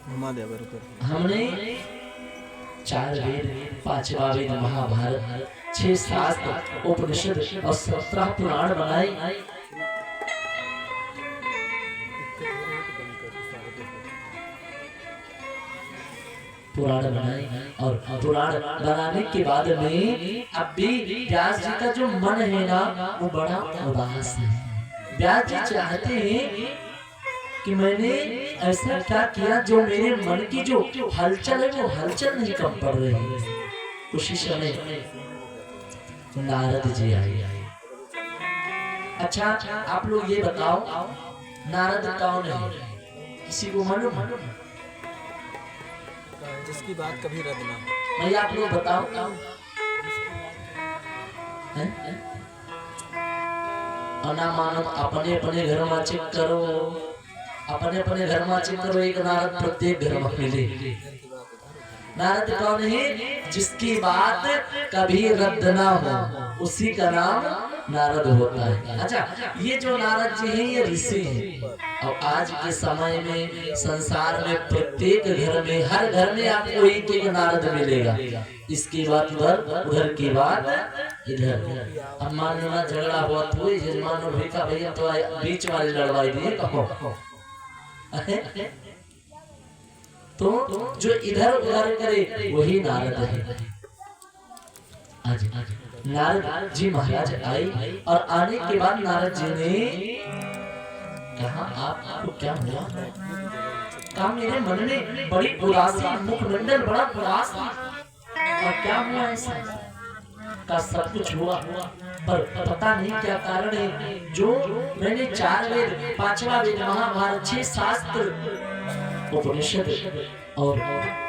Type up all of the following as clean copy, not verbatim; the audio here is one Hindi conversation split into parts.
हमने 4 वेद, 5वां वेद महाभारत, 6 शास्त्र, उपनिषद और 17 पुराण बनाए। पुराण बनाए और पुराण बनाने के बाद में अब भी व्यास जी का जो मन है ना वो बड़ा उदास है। व्यास जी चाहते हैं कि मैंने ऐसा क्या किया जो मेरे मन की जो हलचल है वो हलचल नहीं कम पड़ रही है। उसी समय नारद जी आए। अच्छा आप लोग ये बताओ नारद कौन है, किसी को मालूम? जिसकी बात कभी रद्द ना हो। भैया आप लोग बताओ। ना मानो अपने अपने घर में चेक करो, अपने अपने घर में चेक करो, एक नारद प्रत्येक घर में मिले। नारद कौन है? जिसकी बात कभी रद्द ना हो उसी का नाम नारद होता है। अच्छा ये जो नारद जी हैं ये ऋषि हैं और आज के समय में संसार में प्रत्येक घर में हर घर में आपको एक एक नारद मिलेगा। इसकी बात उधर, उधर की बात इधर। अब मान लो ना झगड़ा बहुत हुई, जजमान और भीखा भैया तो बीच वाले लड़वाई दिए कहो। तो जो इधर उधर करे वही नारद है। आज नारद जी महाराज आए और आने के बाद नारद जी ने कहा आपको क्या हुआ? कहा मेरे मन में बड़ी उदासी, मुखमंडल बड़ा उदास था। और क्या हुआ ऐसा? का सब कुछ हुआ पर पता नहीं क्या कारण है। जो मैंने 4 वेद, 5वां वेद महाभारत, 6 शास्त्र, उपनिषद और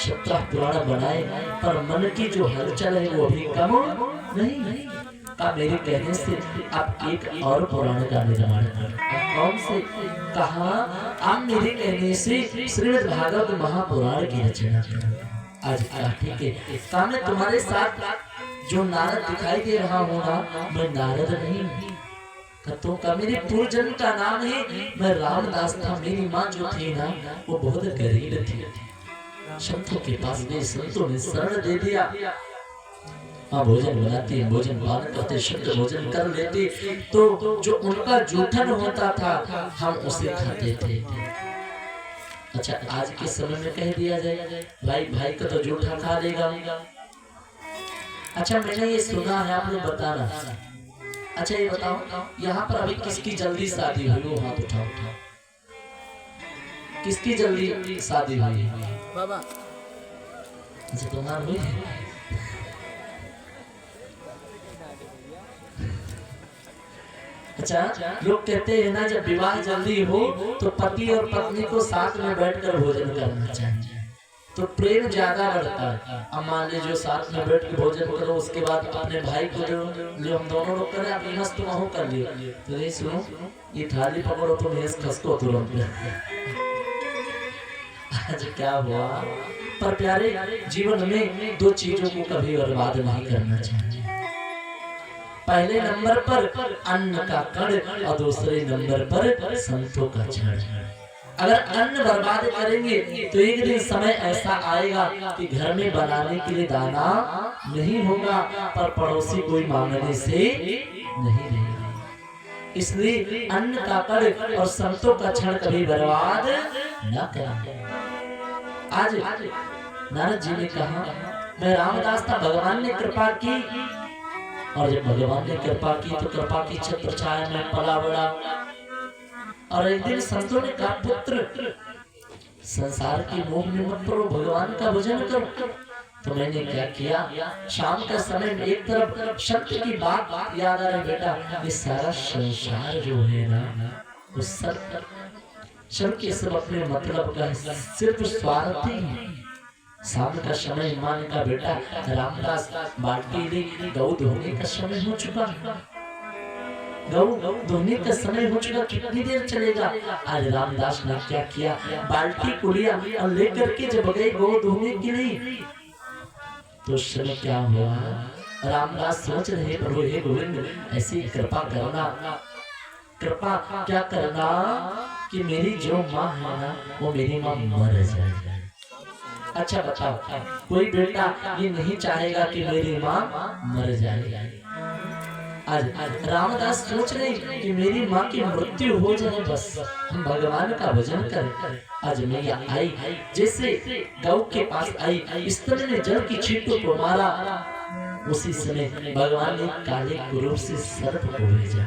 17 पुराण बनाए पर मन की जो हलचल है वो अभी कम नहीं। का मेरे कहने से आप एक और पुराण का निर्माण करें। कौन से? कहा आप मेरे कहने से श्रीमद् भागवत महापुराण की रचना करें। आज ठीक है, का मैं तुम्हारे साथ जो नारद दिखाई दे रहा हूँ ना, मैं नारद नहीं हूँ। तो का मेरे पूर्वजन्म का नाम है, मैं रामदास था। मेरी माँ जो थी ना वो बहुत गरीब थी। संतों के पास गए, संतों ने शरण दे दिया। हाँ भोजन बनाते, भोजन पान करते, शुद्ध भोजन कर लेते तो जो उनका जूठन होता था हम उसे खाते थे। अच्छा आज के समय में कह दिया जाए भाई भाई का तो जूठा खा लेगा। अच्छा मैंने ये सुना है, आप लोग बताना। अच्छा ये बताओ यहाँ पर अभी किसकी जल्दी शादी हुई? वो हाथ उठाओ। किसकी जल्दी शादी हुई? बाबा अच्छा तुम्हारा हुई? अच्छा लोग कहते हैं ना जब विवाह जल्दी हो तो पति और पत्नी को साथ में बैठकर भोजन करना चाहिए तो प्रेम ज्यादा बढ़ता है। अब मान लीजिए जो साथ में बैठ के भोजन करो उसके बाद अपने भाई को जो हम दोनों लोग करें आप मस्त वहाँ कर लियो तो ये सुनो ये थाली पकड़ो तो भैंस खसको तुरंत। आज क्या हुआ? पर प्यारे जीवन में 2 चीजों को कभी बर्बाद नहीं करना चाहिए। पहले नंबर पर अन्न का कण और दूसरे नंबर पर संतों का क्षण। अगर अन्न बर्बाद करेंगे तो एक दिन समय ऐसा आएगा कि घर में बनाने के लिए दाना नहीं होगा पर पड़ोसी कोई मांगने से नहीं रहेगा। इसलिए अन्न का कण और संतों का क्षण कभी बर्बाद न करें। आज नारद जी ने कहा मैं रामदास था, भगवान ने कृपा की और जब भगवान ने कृपा की तो कृपा की छत्र छाया में पला बड़ा। और एक दिन संतों ने कहा पुत्र संसार की मोह में मत पड़ो, भगवान का भजन करो। तो मैंने क्या किया, शाम का समय में एक तरफ सत्य की बात याद आ रही, बेटा ये सारा संसार जो है ना वो सब के सब अपने मतलब का सिर्फ स्वार्थी है। शाम का समय मान का बेटा रामदास बाल्टी ले गौ धोने का समय हो चुका, गौ धोने का समय हो चुका, कितनी देर चलेगा। आज रामदास ने क्या किया, बाल्टी को लिया और लेकर के जब गए गौ धोने के लिए तो उस समय क्या हुआ, रामदास सोच रहे प्रभु हे गोविंद ऐसी कृपा करना, कृपा क्या करना कि मेरी जो माँ है ना वो मेरी माँ मर जाए। अच्छा बताओ, कोई बेटा ये नहीं चाहेगा कि मेरी माँ मर जाए। आज रामदास सोच रहे कि मेरी माँ की मृत्यु हो जाए, बस हम भगवान का भजन करें। आज मैया आई, जैसे गौ के पास आई, स्तन ने जल की छींटों को मारा, उसी समय भगवान ने काले कुरूप से सर्प को भेजा।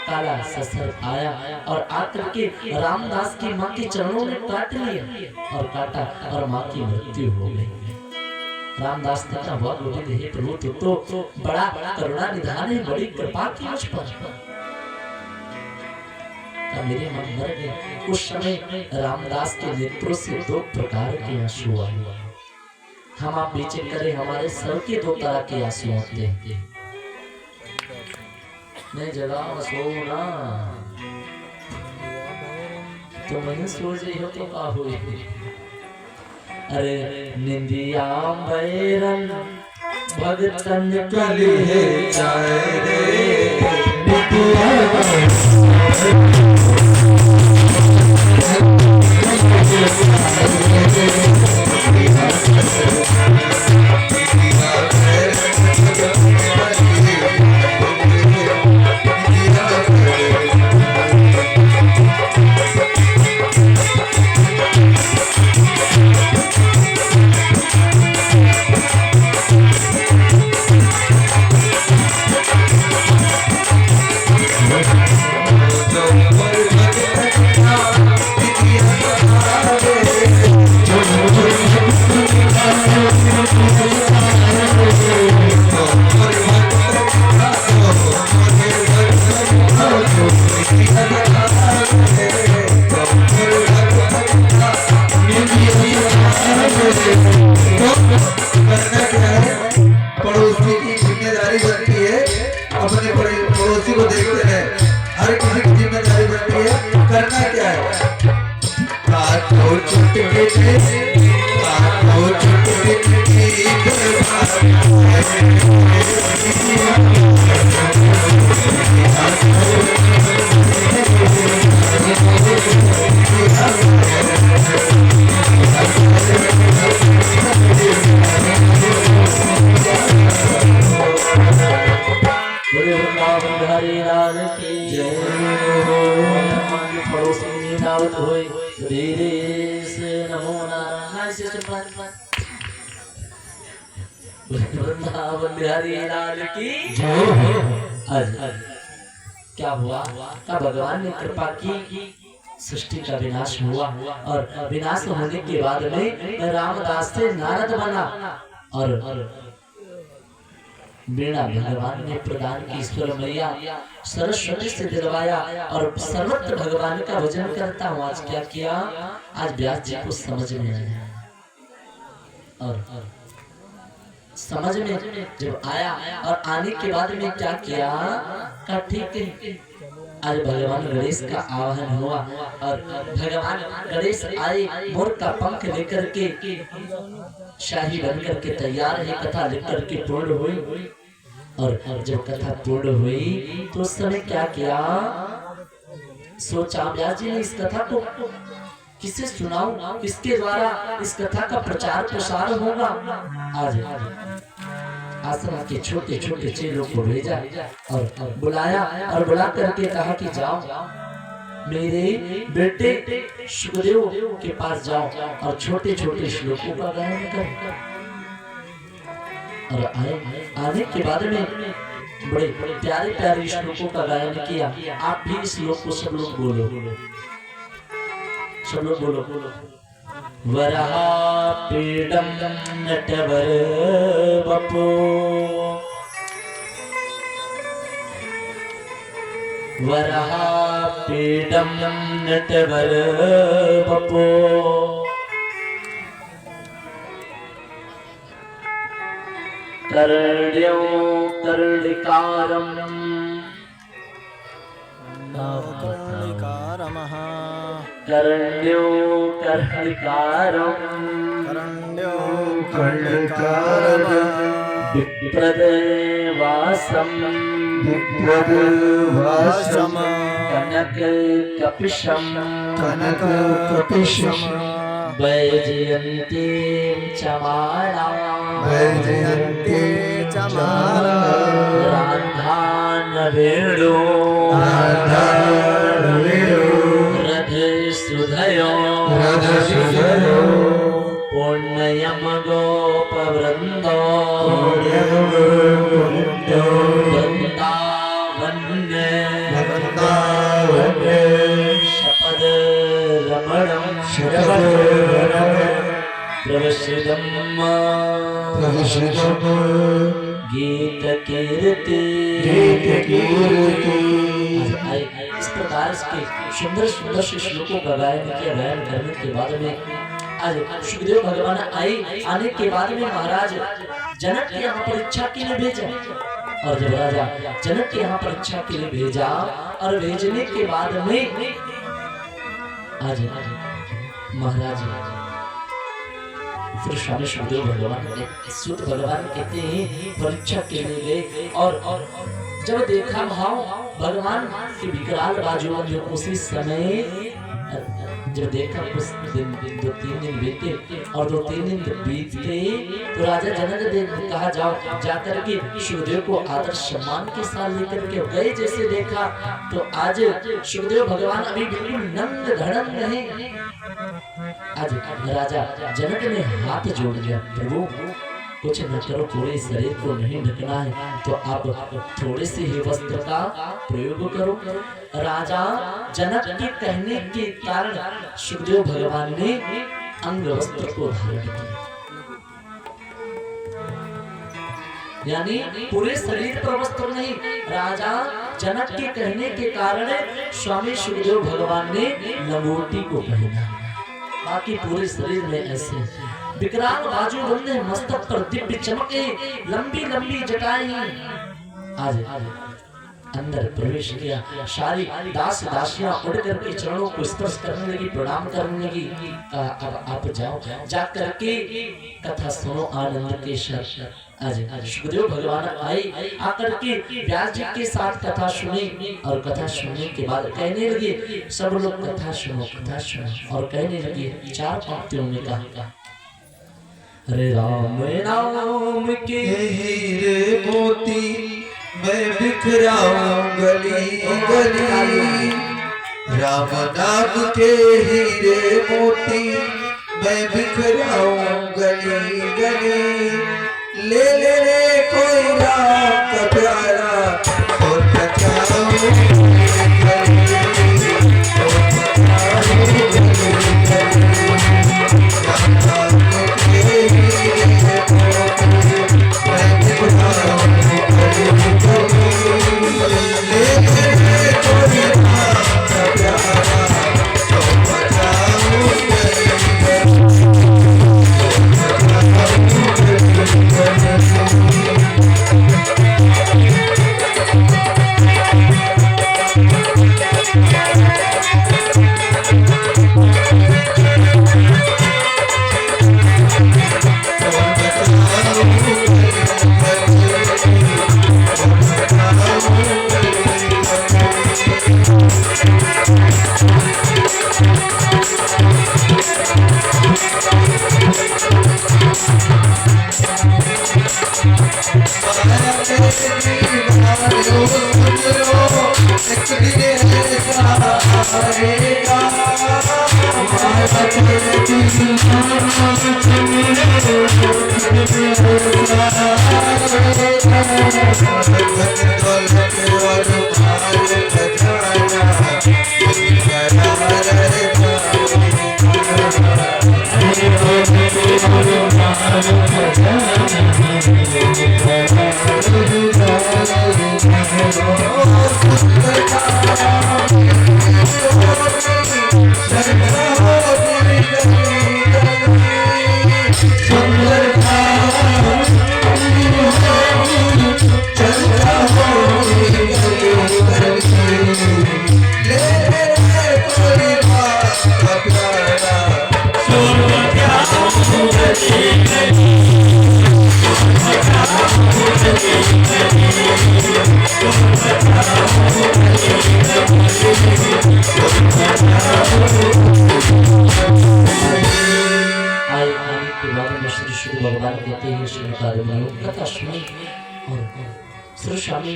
काला सा सर्प आया और आकर के रामदास की माँ के चरणों में काट लिया और काटा और माँ की मृत्यु हो गई। रामदास ने कहा, वाह गोविंद, हे प्रभु तू तो बड़ा करुणा निधान है, बड़ी कृपा की मुझ पर। मेरे मन मर गए। उस समय रामदास के नेत्रों से दो प्रकार के आंसू आए। हम आप विचार करें, हमारे सर के दो तरह के आंसू आते हैं। मैं जगा सोना तो मैंने सोच रही हो तो का हुई। अरे निंदिया बैरन भगतन कली है जाए रे, पड़ोसी की जिम्मेदारी बनती है, अपने पड़ोसी को देखते हैं, हर किसी की जिम्मेदारी बनती है। करना क्या है, क्या हुआ? का भगवान ने कृपा की, सृष्टि का विनाश हुआ और विनाश होने के बाद में रामदास से नारद बना और वीणा भगवान ने प्रदान की, ईश्वर मैया सरस्वती से दिलवाया और सर्वत्र भगवान का भजन करता हूँ। आज क्या किया, आज व्यास जी को समझ में आया और समझ में जब आया और आने के बाद में क्या किया, का ठीक है। आज भगवान गणेश का आवाहन हुआ और भगवान गणेश आए, मोर का पंख लेकर के शाही बनकर के तैयार है। कथा लेकर के पूर्ण हुई और जब कथा पूर्ण हुई तो उस समय क्या किया, सोचा व्यास जी ने इस कथा को किसे सुनाऊं, किसके द्वारा इस कथा का प्रचार प्रसार होगा। आज आश्रम के छोटे छोटे चेलों को भेजा और बुलाया और बुला करके कहा कि जाओ मेरे बेटे सुखदेव के पास जाओ और छोटे छोटे श्लोकों का गायन कर। और आने के बाद में बड़े प्यारे प्यारे श्लोकों का गायन किया। आप भी इस श्लोक को सब लोग बोलो, सब लोग बोलो। वरापीडं नटवर वपो, वरापीडं नटवर वपो, कर्ण्यो कर्णिकारम् कर्ण्यो कर्णिकारम् करण्यो कर्णिकारम् विप्रदेवासम् दिव्यभाषम कनक कपिशम कनक कपिशम वैजयन्ती चमाला वैजयन्ती चमाला राधान वेणु रथ सुधयो पुण्यम गोपवृंदो वृंदावन्य शपद रमणम प्रवशिदम गीत कीर्ति इस प्रकार के सुंदर सुंदर से श्लोकों का गायन किया। गायन करने के बाद में आज सुखदेव भगवान आने के बाद में महाराज जनक के यहाँ परीक्षा के लिए भेजा। और जब राजा जनक के यहाँ परीक्षा के लिए भेजा और भेजने के बाद में आज महाराज फिर स्वामी सुखदेव भगवान सूत भगवान कहते हैं परीक्षा के लिए गए और जब देखा भाव भगवान के विकराल बाजू जो उसी समय जब देखा उस दिन 2-3 दिन बीते और 2-3 दिन बीतते तो राजा जनक देव ने कहा जाओ जाकर के सुखदेव को आदर सम्मान के साथ लेकर के गए। जैसे देखा तो आज सुखदेव भगवान अभी बिल्कुल नंग धड़ंग हैं। आज राजा जनक ने हाथ जोड़ लिया, प्रभु कुछ न करो, पूरे शरीर को नहीं ढकना है तो आप थोड़े से ही वस्त्र का प्रयोग करो। राजा जनक के कहने के कारण सुखदेव भगवान ने अंग वस्त्र को धारण किया, यानी पूरे शरीर पर वस्त्र नहीं। राजा जनक के कहने के कारण स्वामी सुखदेव भगवान ने लंगोटी को पहना, बाकी पूरे शरीर में ऐसे विकराल बाजू बंदे, मस्तक पर दिव्य चमके, लंबी लंबी जटाएं। आज अंदर प्रवेश किया, सारी दास दासियां उड़ करके चरणों को स्पर्श करने लगी, प्रणाम करने लगी। अब आप जाओ, जा करके कथा सुनो आनंद के साथ। आज सुखदेव भगवान आए, आकर के व्यास जी के साथ कथा सुनी और कथा सुनने के बाद कहने लगे सब लोग कथा सुनो और कहने लगे 4 पंक्तियों में कहा, हरे राम नाम के हीरे मोती मैं बिखराऊं गली गली, राम नाम के हीरे मोती मैं बिखराऊं गली गली, ले ले ले कोई राम का प्यारा और बचाऊं गली गली, और बचाऊं गली गली, राम नाम के हीरे मोती मैं बिखराऊं गली गली, ले ले ले कोई राम का प्यारा और बचाऊं गली गली, Thank you. कहते हैं शौनकादिमणियों कथाश्मी और श्री स्वामी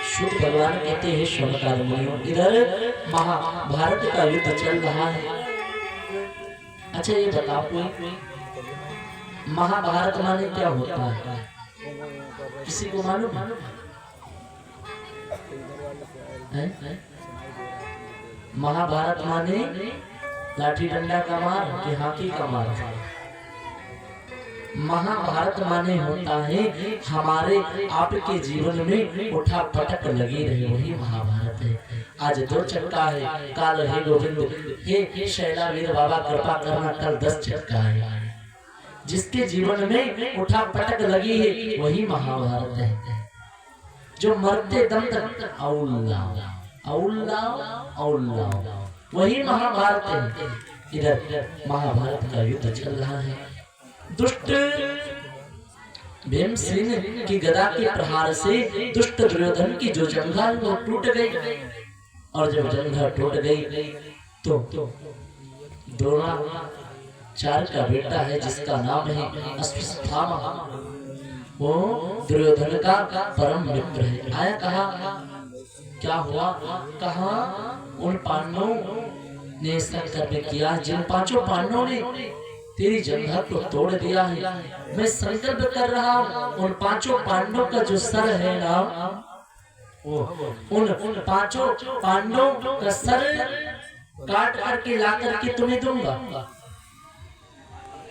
शुद्ध भगवान कहते हैं शौनकादिमणियों इधर महाभारत का युद्ध चल रहा है। अच्छा ये बताओ कोई महाभारत माने क्या होता है, किसी को मालूम है? महाभारत माने लाठी डंडा का मार कि हाथी का मार? महाभारत माने होता है हमारे आपके जीवन में उठा पटक लगी रही, वही महाभारत है। आज 2 चक्का है, काल है गोविंद, हे शैलावीर बाबा कृपा करना, कल 10 चक्का है। जिसके जीवन में उठा पटक लगी है वही महाभारत है। जो मरते दम तक औल्ला वही महाभारत है। इधर महाभारत का युद्ध चल रहा है। दुष्ट भीमसेन की गदा के प्रहार से दुष्ट दुर्योधन की जो जंघा वो टूट गई, और जब जंघा टूट गई तो द्रोणाचार्य का बेटा है जिसका नाम है अश्वत्थामा, वो दुर्योधन का परम मित्र है। आया कहा क्या हुआ, कहा उन पांडवों ने संकल्प किया, जिन 5 पांडवों ने तेरी जंघा को तोड़ दिया है, मैं संकल्प कर रहा हूँ उन 5 पांडवों का जो सर है ना, उन 5 पांडवों का सर काट करके ला करके तुम्हें दूंगा।